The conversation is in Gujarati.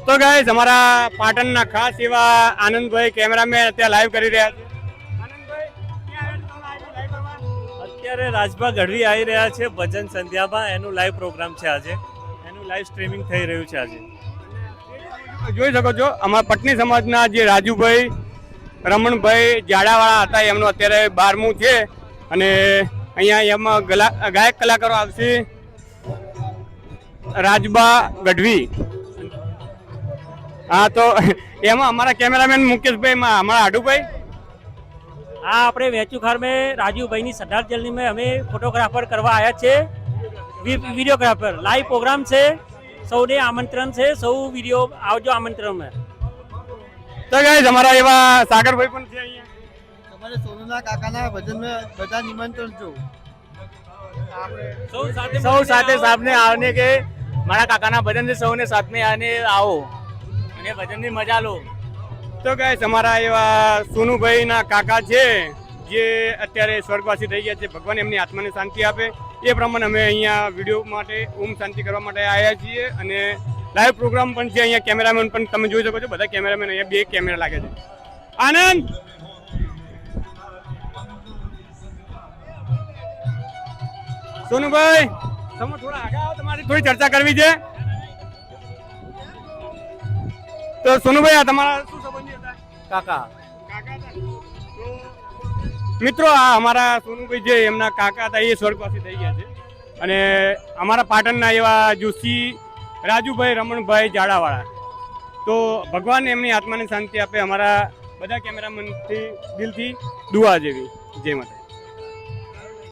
તો ગાઈસ અમારા પાટણના ખાસ એવા આનંદભાઈ કેમેરામેન અત્યારે લાઈવ કરી રહ્યા છે. આનંદભાઈ ક્યાં લાઈવ કરવા? અત્યારે રાજભા ગઢવી આવી રહ્યા છે ભજન સંધ્યામાં. એનું લાઈવ પ્રોગ્રામ છે આજે. એનું લાઈવ સ્ટ્રીમિંગ થઈ રહ્યું છે આજે. જોઈ શકો છો અમારા પટની સમાજના જે રાજુભાઈ રમણભાઈ જાડાવાળા હતા એમનું અત્યારે 12મું છે અને અહીંયા એમાં ગાયક કલાકારો આવશે. રાજબા ગઢવી, हाँ तो एमा हमारा कैमरामैन मुकेश भाई हमारा हाडू भाई हाँ अपने वेचुखार में राजू भाई ની સરદાર જેલની में हमें फोटोग्राफर करवा आया छे. वीडियोग्राफर लाइव प्रोग्राम से सौने आमंत्रण से सौ वीडियो आवजो आमंत्रण में. तो गाइस हमारा एवा सागर भाई पण छे અહીંયા. તમારે સોનુના કાકાના ભજનમાં બધા નિમંત્રણ છો. સૌ સાથે સામને આવને કે મારા કાકાના ભજન છે. સૌને સાથ में आने आओ અને ભજનની મજા લો. તો ગાઈસ અમારા એવા સોનુભાઈના કાકા છે જે અત્યારે સ્વર્ગવાસી થઈ ગયા છે. ભગવાન એમની આત્માને શાંતિ આપે એ પ્રમાણે અમે અહીંયા વિડીયો માટે ઓમ શાંતિ કરવા માટે આવ્યા છીએ અને લાઈવ પ્રોગ્રામ પણ છે. અહીંયા કેમેરામેન પણ તમે જોઈ શકો છો. બધા કેમેરામેન અહીંયા 2 કેમેરા લાગે છે. આનંદ સોનુભાઈ તમે થોડા આગળ આવો, તમારી થોડી ચર્ચા કરવી છે. તો સોનુભાઈ આ તમારા શું સંબંધી હતા? કાકા મિત્રો આ અમારા સોનુભાઈ જે એમના કાકા હતા એ સ્વર્ગવાસી થઈ ગયા છે અને અમારા પાટણના એવા જોશી રાજુભાઈ રમણભાઈ જાડાવાળા. તો ભગવાન એમની આત્માને શાંતિ આપે. અમારા બધા કેમેરામેનથી દિલથી દુઆ જેવી. જય માતા.